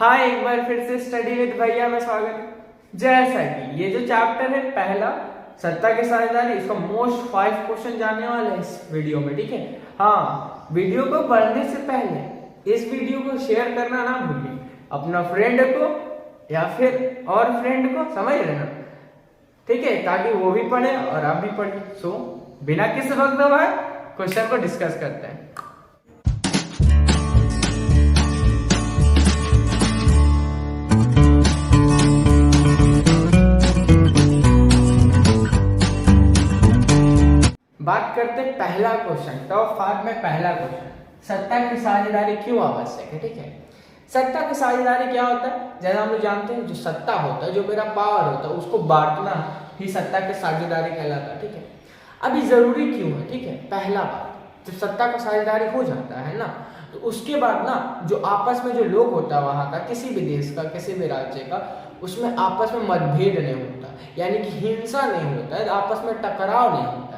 हाँ, एक बार फिर से स्टडी विद भैया में स्वागत है। जैसा कि ये जो चैप्टर है पहला सत्ता की साझेदारी, इसका मोस्ट 5 क्वेश्चन जानने वाले हैं इस वीडियो में। ठीक है, हाँ, वीडियो को पढ़ने से पहले इस वीडियो को शेयर करना ना भूलिए अपना फ्रेंड को या फिर और फ्रेंड को, समझ रहे ना? ठीक है, ताकि वो भी पढ़े और आप भी पढ़े। सो बिना किसी वक्त दबाए क्वेश्चन को डिस्कस करते हैं। बात करते पहला क्वेश्चन, टॉप 5 में पहला क्वेश्चन, सत्ता की साझेदारी क्यों आवश्यक है? ठीक है, सत्ता की साझेदारी क्या होता है? जैसे हम लोग जानते हैं, जो सत्ता होता है, जो मेरा पावर होता है, उसको बांटना ही सत्ता की साझेदारी कहलाता है। ठीक है, अभी जरूरी क्यों है? ठीक है, पहला बात, जब सत्ता का साझेदारी हो जाता है ना, तो उसके बाद ना जो आपस में जो लोग होता है वहां का, किसी भी देश का, किसी भी राज्य का, उसमें आपस में मतभेद नहीं होता, यानी कि हिंसा नहीं होता है, आपस में टकराव नहीं होता।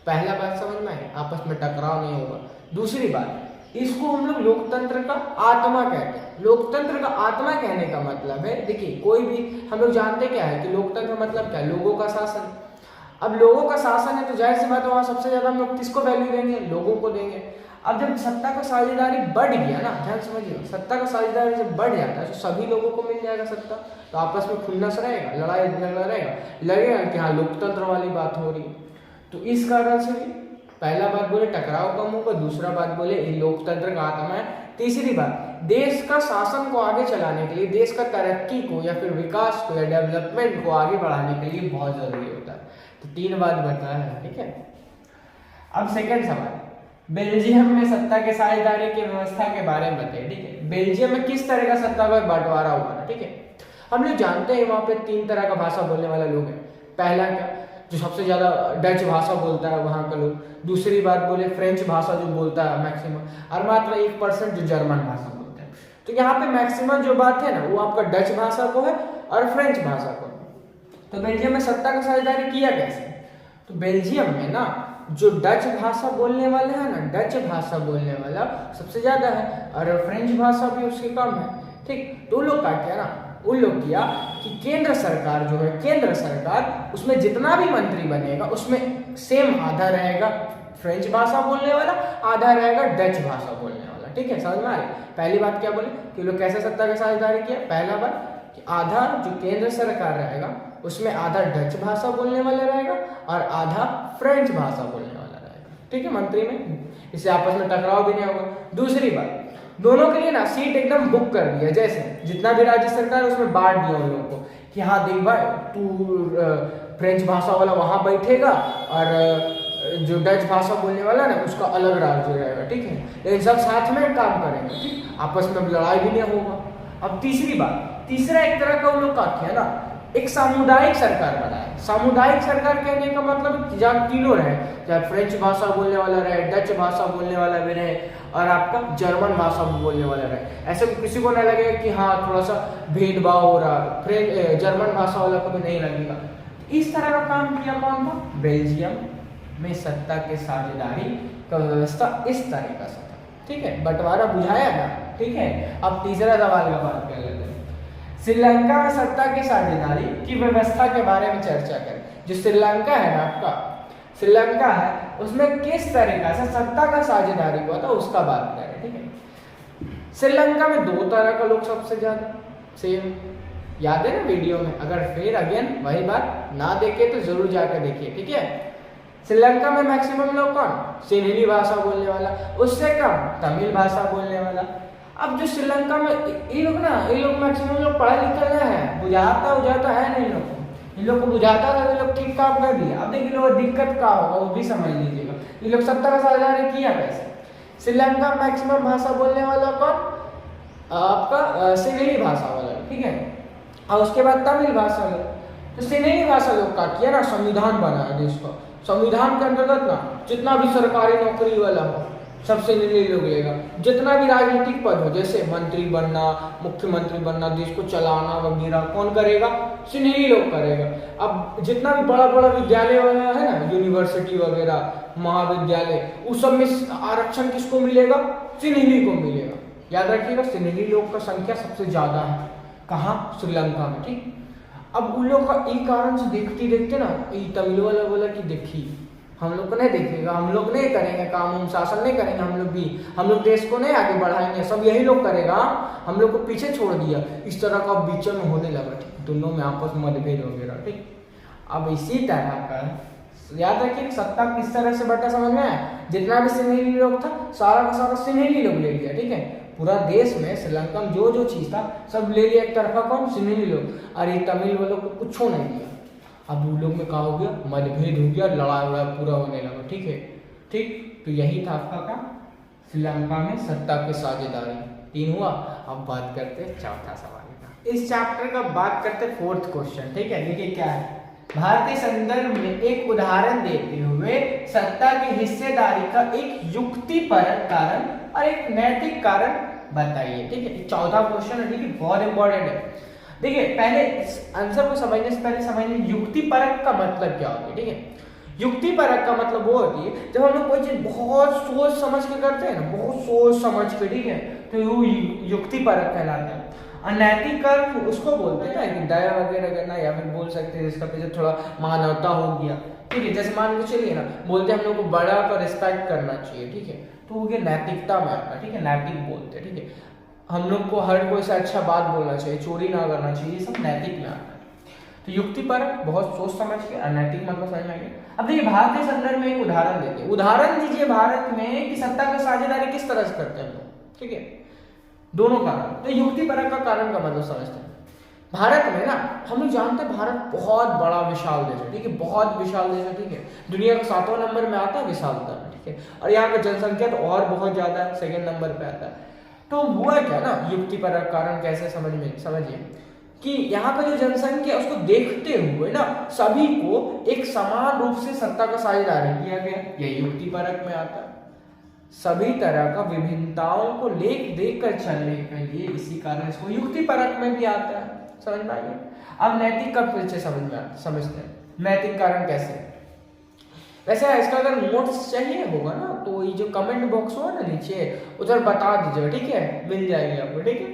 पहला बात समझ में आई, आपस में टकराव नहीं होगा। दूसरी बात, इसको हम लोग लोकतंत्र का आत्मा कहते हैं। लोकतंत्र का आत्मा कहने का मतलब है, देखिए, कोई भी हम लोग जानते क्या है कि लोकतंत्र मतलब क्या है? लोगों का शासन। अब लोगों का शासन है तो जाहिर सी बात है वहां सबसे ज्यादा हम लोग किसको वैल्यू देंगे? लोगों को देंगे। अब जब सत्ता का साझेदारी बढ़ गया ना, ध्यान समझिए, सत्ता का साझेदारी जब बढ़ जाता है तो सभी लोगों को मिल जाएगा सत्ता, तो आपस में खुन्नस रहेगा, लड़ाई झगड़ा रहेगा, लगेगा कि हाँ लोकतंत्र वाली बात हो रही है। तो इस कारण से भी पहला बात बोले टकराव कम होगा, दूसरा बात बोले लोकतंत्र का आत्मा है, तीसरी बात देश का शासन को आगे चलाने के लिए, देश का तरक्की को या फिर विकास को या डेवलपमेंट को आगे बढ़ाने के लिए बहुत जरूरी होता है। तो 3 बात बताया है। ठीक है, अब सेकंड सवाल, बेल्जियम में सत्ता के साझेदारी की व्यवस्था के बारे में बताइए। ठीक है, बेल्जियम में किस तरह का सत्ता का बंटवारा हुआ ना? ठीक है, हम लोग जानते हैं वहां पे 3 तरह का भाषा बोलने वाले लोग हैं। पहला क्या, जो सबसे ज्यादा डच भाषा बोलता है वहां का लोग। दूसरी बात बोले फ्रेंच भाषा जो बोलता है मैक्सिमम, और मात्र 1% जो जर्मन भाषा बोलते हैं। तो यहाँ पे मैक्सिमम जो बात है ना, वो आपका डच भाषा को है और फ्रेंच भाषा को। तो बेल्जियम में सत्ता का साझेदारी किया कैसे? तो बेल्जियम में ना जो डच भाषा बोलने वाले हैं ना, डच भाषा बोलने वाला सबसे ज्यादा है और फ्रेंच भाषा भी उसके कम है। ठीक, तो लोग क्या किया ना, उन लोग किया कि केंद्र सरकार जो है, केंद्र सरकार उसमें जितना भी मंत्री बनेगा उसमें सेम आधा रहेगा फ्रेंच भाषा बोलने वाला, आधा रहेगा डच भाषा बोलने वाला। ठीक है, समझ में आ रही? पहली बात क्या बोले कि लोग कैसे सत्ता की साझेदारी किया? पहला बात कि आधा जो केंद्र सरकार रहेगा उसमें आधा डच भाषा बोलने वाला रहेगा और आधा फ्रेंच भाषा बोलने वाला रहेगा। ठीक है, मंत्री में, इससे आपस में टकराव भी नहीं होगा। दूसरी बात, दोनों के लिए ना सीट एकदम बुक कर दिया, जैसे जितना भी राज्य सरकार है उसमें बांट दिया उन लोगों को कि हाँ देख भाई, तू फ्रेंच भाषा वाला वहां बैठेगा और जो डच भाषा बोलने वाला ना उसका अलग राज्य रहेगा। ठीक है, लेकिन सब साथ में काम करेंगे, ठीक, आपस में लड़ाई भी नहीं होगा। अब तीसरी बात, तीसरा एक तरह का उन लोग का किया ना, एक सामुदायिक सरकार बनाया। सामुदायिक सरकार कहने का मतलब जहाँ तीनों रहे, चाहे फ्रेंच भाषा बोलने वाला रहे, डच भाषा बोलने वाला भी रहे और आपका जर्मन भाषा बोलने वाला रहे। ऐसे किसी को ना लगेगा कि हाँ थोड़ा सा भेदभाव हो रहा, फ्रेंच जर्मन भाषा वाला को भी नहीं लगेगा। इस तरह का काम किया कौन था? बेल्जियम में सत्ता के साझेदारी का व्यवस्था इस तरह का था। ठीक है, बंटवारा बुझाया ना? ठीक है, अब तीसरा सवाल का बात कर लेते हैं। श्रीलंका में सत्ता की साझेदारी की व्यवस्था के बारे में चर्चा करें। जो श्रीलंका है ना आपका, श्रीलंका है, उसमें किस तरीका से सत्ता का साझेदारी हुआ था उसका बात करें। ठीक है, श्रीलंका में 2 तरह का लोग सबसे ज्यादा, सेम याद है ना वीडियो में? अगर फिर अगेन वही बात ना देखे तो जरूर जाकर देखिए। ठीक है, श्रीलंका में मैक्सिमम लोग कौन? सिन्हली भाषा बोलने वाला, उससे कम तमिल भाषा बोलने वाला। अब जो श्रीलंका में ये लोग ना, ये लोग मैक्सिमम लोग पढ़ा लिखा नहीं है, बुझाता है नहीं, इन लोग को बुझाता था, ये लोग ठीक काम कर दिया। अब देखिए लोग दिक्कत क्या होगा वो भी समझ लीजिएगा। ये लोग सत्ता का साझेदारी किया कैसे? श्रीलंका मैक्सिमम भाषा बोलने वाला कौन? आपका सिन्हली भाषा वाला। ठीक है, और उसके बाद तमिल भाषा वाला। तो सिन्हली भाषा लोग का किया ना, संविधान बनाया देश का। संविधान के अंतर्गत ना जितना भी सरकारी नौकरी वाला हो सब सिन्हली लोग लेगा। जितना भी राजनीतिक पद हो, जैसे मंत्री बनना, मुख्यमंत्री बनना, देश को चलाना वगैरह, कौन करेगा? सिन्हली लोग करेगा। अब जितना भी बड़ा बड़ा विद्यालय वगैरह है ना, यूनिवर्सिटी वगैरह, महाविद्यालय, उस सब में आरक्षण किसको मिलेगा? सिन्हली को मिलेगा। याद रखिएगा सिंहली लोग का संख्या सबसे ज्यादा है कहाँ, श्रीलंका में, ठीक। अब उन लोग का ई कारण से देखते देखते ना तमिल वाला बोला कि देखी हम लोग को नहीं देखेगा, हम लोग नहीं करेंगे काम, हम शासन नहीं करेंगे, हम लोग भी, हम लोग देश को नहीं आगे बढ़ाएंगे, सब यही लोग करेगा, हम लोग को पीछे छोड़ दिया। इस तरह का बीच में होने लगा, ठीक, दोनों में आपस में मतभेद वगैरह, ठीक। अब इसी तरह का याद रखिए सत्ता किस तरह से बटा समझ में आया, जितना भी सिंहली लोग था सारा का सारा सिंहली लोग ले लिया, ठीक है। पूरा देश में श्रीलंका में जो जो चीज था सब ले लिया एक तरफा, कौन, सिंहली लोग, और ये तमिल वालों को कुछ नहीं दिया। अब उन लोग में क्या हो गया, मतभेद हो गया, लड़ाई वड़ाई पूरा होने लगा, ठीक है, ठीक। तो यही था आपका क्या, श्रीलंका में सत्ता की साझेदारी, 3 हुआ। अब बात करते हैं चौथा सवाल का। इस चैप्टर का बात करते हैं 4th क्वेश्चन, ठीक है। देखिए क्या है, भारतीय संदर्भ में एक उदाहरण देते हुए सत्ता की हिस्सेदारी का एक युक्तिपरक कारण और एक नैतिक कारण बताइए, ठीक है। 14वां क्वेश्चन है, ठीक है, बहुत इंपॉर्टेंट है। देखिए पहले आंसर को समझने से पहले समझिए युक्तिपरक का मतलब क्या होता है, ठीक है। युक्तिपरक का मतलब वो होती है जब हम लोग कोई चीज बहुत सोच समझ के करते हैं ना, बहुत सोच समझ के, ठीक है, तो वो युक्तिपरक कहलाता है। अनैतिक कर्म उसको बोलते हैं कि दया वगैरह करना, या फिर बोल सकते हैं जिसका पीछे थोड़ा मानवता हो गया, ठीक है। जैसे मान के चलिए ना, बोलते हैं हम लोग को बड़ा का रिस्पेक्ट करना चाहिए, ठीक है, तो वो नैतिकता में आता है, ठीक है, नैतिक बोलते हैं, ठीक है। हम लोग को हर कोई से अच्छा बात बोलना चाहिए, चोरी ना करना चाहिए, ये सब नैतिक में आता है। तो युक्तिपरक बहुत सोच समझ के, अनैतिक मतलब समझ में आ गया। अब देखिए भारतीय संदर्भ में एक उदाहरण देते हैं, उदाहरण दीजिए भारत में कि सत्ता का साझेदारी किस तरह से करते हैं हम लोग, ठीक है, दोनों कारण। तो युक्तिपरक का कारण का मतलब समझते हैं। भारत में ना हम लोग जानते हैं भारत बहुत बड़ा विशाल देश है, ठीक है, बहुत विशाल देश है, ठीक है, दुनिया का 7वां नंबर में आता है विशालता में, ठीक है, और यहाँ का जनसंख्या तो और बहुत ज्यादा है, 2nd नंबर पे आता है। तो हुआ क्या ना, युक्तिपरक कारण कैसे समझिए कि यहाँ पर जो जनसंख्या उसको देखते हुए ना सभी को एक समान रूप से सत्ता का साझेदारी किया गया, यह युक्तिपरक में आता है। सभी तरह का विभिन्नताओं को देख कर चलने के लिए, इसी कारण इसको युक्तिपरक में भी आता है, समझ में आ गया। अब नैतिक का पीछे समझते हैं, नैतिक कारण कैसे। वैसे इसका अगर नोट्स चाहिए होगा ना तो ये जो कमेंट बॉक्स हो ना नीचे उधर बता दीजिएगा, ठीक है, मिल जाएगी आपको, ठीक है।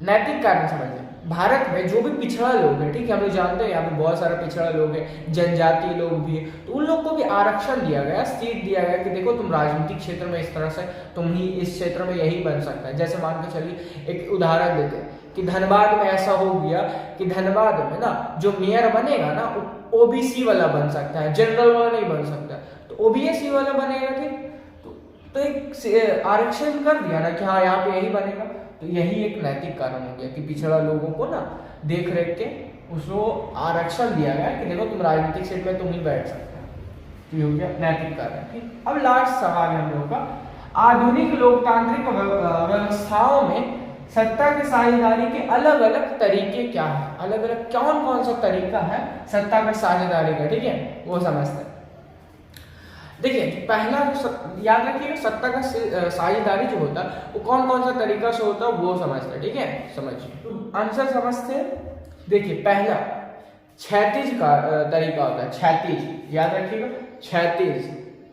नैतिक कारण समझिए, भारत में जो भी पिछड़ा लोग है, ठीक है, हम लोग जानते हैं यहाँ पे बहुत सारा पिछड़ा लोग है, जनजातीय लोग भी है, तो उन लोग को भी आरक्षण दिया गया, सीट दिया गया कि देखो तुम राजनीतिक क्षेत्र में इस तरह से, तुम ही इस क्षेत्र में यही बन सकता है। जैसे मान के चलिए एक उदाहरण देते हैं कि धनबाद में ऐसा हो गया कि धनबाद में ना जो मेयर बनेगा ना ओबीसी वाला बन सकता है, जनरल वाला नहीं बन सकता, तो ओबीसी वाला बनेगा, ठीक। तो एक आरक्षण कर दिया ना कि हाँ यहाँ पे यही बनेगा, तो यही एक नैतिक कारण हो गया कि पिछड़ा लोगों को ना देख रेख के उसको आरक्षण दिया गया कि देखो तुम राजनीतिक सीट में तुम ही बैठ सकते हो, तो ये हो गया नैतिक कारण, ठीक। अब लास्ट सवाल है हम लोगों का, आधुनिक लोकतांत्रिक व्यवस्थाओं में सत्ता की साझेदारी के अलग अलग तरीके क्या है, अलग अलग कौन कौन सा तरीका है सत्ता की साझेदारी का, ठीक है, वो समझते हैं। देखिए पहला याद रखिएगा सत्ता का साझेदारी जो होता है वो कौन कौन सा तरीका से होता है वो समझते हैं, ठीक है, समझिए। तो आंसर समझते हैं। देखिए पहला क्षैतिज का तरीका होता है, क्षैतिज, याद रखिएगा, क्षैतिज,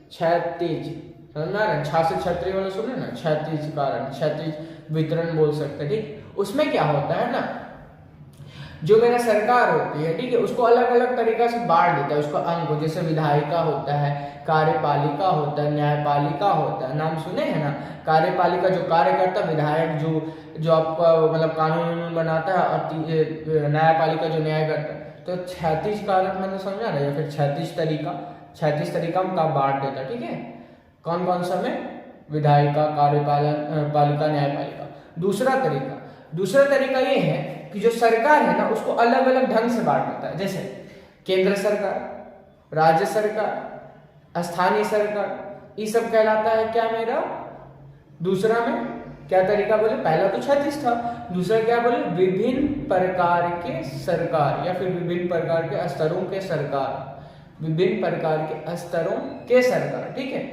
क्षैतिज समझ में आ रहा है, छा से छतरी वाला सुने ना, क्षैतिज कारण, क्षैतिज वितरण बोल सकते हैं, ठीक। उसमें क्या होता है ना, जो मेरा सरकार होती है, ठीक है, उसको अलग अलग तरीका से बांट देता है उसका अंग, जैसे विधायिका होता है, कार्यपालिका होता है, न्यायपालिका होता है, नाम सुने हैं ना, कार्यपालिका जो कार्य करता है, विधायक जो आपका मतलब कानून बनाता है, और न्यायपालिका जो न्याय करता है। तो क्षैतिज कारक मैंने समझा ना, या फिर क्षैतिज तरीका हम का बांट देता है, ठीक है, कौन कौन सा में, विधायिका, कार्यपालन पालिका, न्यायपालिका। दूसरा तरीका ये है कि जो सरकार है ना उसको अलग अलग ढंग से बांट देता है, जैसे केंद्र सरकार, राज्य सरकार, स्थानीय सरकार, ये सब कहलाता है क्या मेरा। दूसरा में क्या तरीका बोले, पहला तो क्षैतिज था, दूसरा क्या बोले, विभिन्न प्रकार के सरकार या फिर विभिन्न प्रकार के स्तरों के सरकार, विभिन्न प्रकार के स्तरों के सरकार, ठीक है।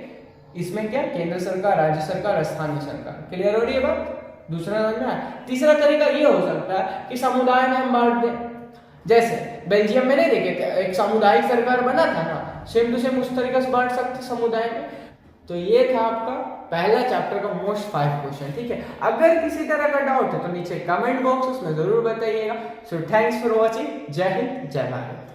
इसमें क्या, केंद्र सरकार, राज्य सरकार, स्थानीय सरकार। क्लियर हो रही है बात। दूसरा समझ में आया। तीसरा तरीका ये हो सकता है कि समुदाय में हम बांट दें, जैसे बेल्जियम में नहीं देखे थे एक सामुदायिक सरकार बना था ना, सेम टू सेम उस तरीके से बांट सकते समुदाय में। तो ये था आपका पहला चैप्टर का मोस्ट 5 क्वेश्चन, ठीक है। अगर किसी तरह का डाउट है तो नीचे कमेंट बॉक्स उसमें जरूर बताइएगा। So thanks for watching. जय हिंद, जय भारत।